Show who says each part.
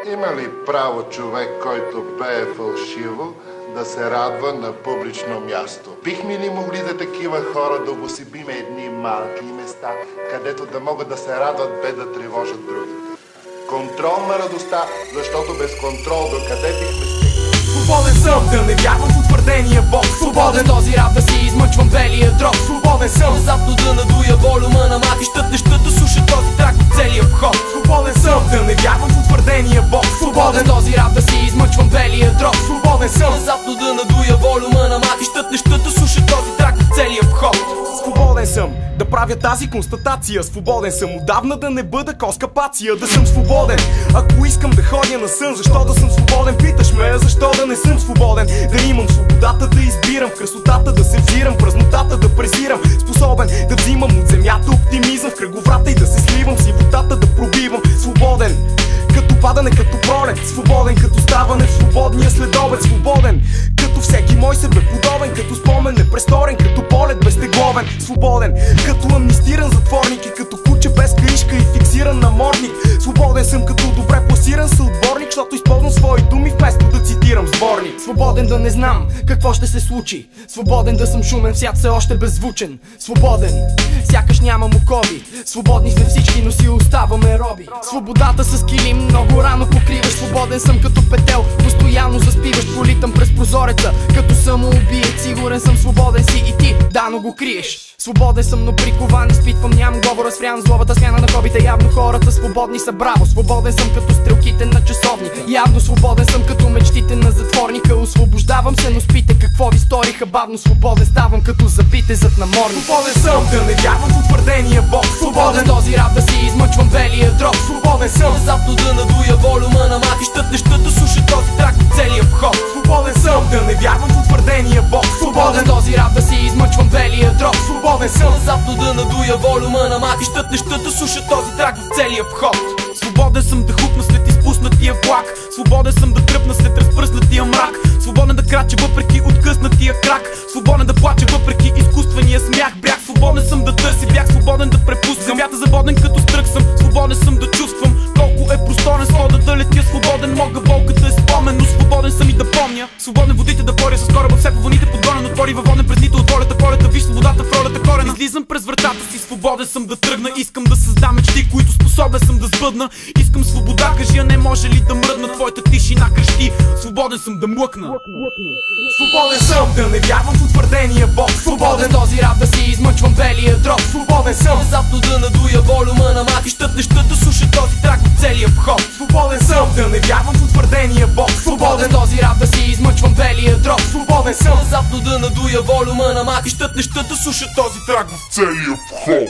Speaker 1: Има ли право човек, който пее фалшиво, да се радва на публично място? Бихме ли могли за такива хора да обособиме едни малки места, където да могат да се радват без да тревожат другите? Контрол на радостта, защото без контрол докъде бихме стигнали?
Speaker 2: Свободен съм да не вярвам в утвърдения Бог. Свободен този рап да си измъчвам белия дрог. Свободен съм внезапно да надуя волюма на матищата, нещата суша този трак от целия вход. Свободен съм да не вярвам в утвърдения Бог. Свободен този рап да си измъчвам белия дрог. Свободен съм внезапно да надуя волюма на матищата, нещата суша този трак от целия вход. Свободен съм да правя тази констатация. Свободен съм отдавна да не бъда коскапация. Да съм свободен, ако искам да ходя на сън. Защо да съм свободен? Питаш ме, защо да не съм свободен? Да имам свободата да избирам, в красотата да се взирам, празнотата да презирам. Способен да взимам от земята оптимизъм, в кръговрата и да се сливам, в сивотата да пробивам. Свободен като падане, като пролет. Свободен като ставане в свободния следобед. Свободен като всеки мой себеподобен, като спомен непресторен, като полет безтегловен. Свободен като амнистиран затворник и като куче без каишка и фиксиран намордник. Свободен съм като добре пласиран съотборник, защото използвам свои думи вместо да цитирам сборник. Свободен да не знам какво ще се случи. Свободен да съм шумен, свят все още беззвучен. Свободен, сякаш нямам окови. Свободни сме всички, но си оставаме роби. Свободата с килим много рано покриваш. Свободен съм като петел, постоянно заспиваш. Политам през прозореца, като самоубиец. Сигурен съм, свободен си и ти, да, но го криеш. Свободен съм, но прикован, изпитвам, нямам говора, спрям злобата, смяна на хобите. Явно хората свободни са, браво. Свободен съм като стрелките на часовник. Явно свободен съм като мечтите на затворника. Освобождавам се, но спите какво ви сториха. Бавно свободен ставам като забите зад наморник. Свободен съм да не вярвам в утвърдения Бог. Свободен този рап да си измъчвам белия дрог. Свободен съм внезапно да надуя волюма на матищата, нещата суша този трак от целия вход. Свободен съм да не вярвам в утвърдения Бог. Свободен този рап да си измъчвам белия дрог. Свободен съм внезапно да надуя волюма на матищата, нещата суша този трак в целия вход. Свободен съм да хупна след изпуснатия влак. Свободен съм да тръпна след разпръснатия мрак. Свободен да крача въпреки откъснатия крак. Свободен да плача въпреки изкуствения смях. Бряг, свободен съм да търси, бях свободен да препускам. Земята забоден като стрък съм, свободен съм да чувствам колко е просторен свода да летя. Свободен мога болката е спомен, но свободен съм и да помня. Свободен водите да боря с кораба, все по вълните подгонен. Отвори във воден през нито от волята полета. Виж свободата в ролята корен. Излизам през вратата си, свободен съм да тръгна. Искам да създам мечти, които способен съм да сбъдна. Искам свобода, кажи, а не може ли да мръдна. Твоята тишина крещи, свободен съм да млъкна. Свободен съм да не вярвам в утвърдения Бог. Свободен този рап да си измъчвам белия дрог. Свободен съм внезапно да надуя волюма на матищата, нещата суша този трак от целия вход. Свободен съм да не вярвам в утвърдения Бог. Свободен този рап да си измъчвам белия дрог. Свободен съм внезапно да надуя волюма на матищата, нещата суша този трак в целия вход.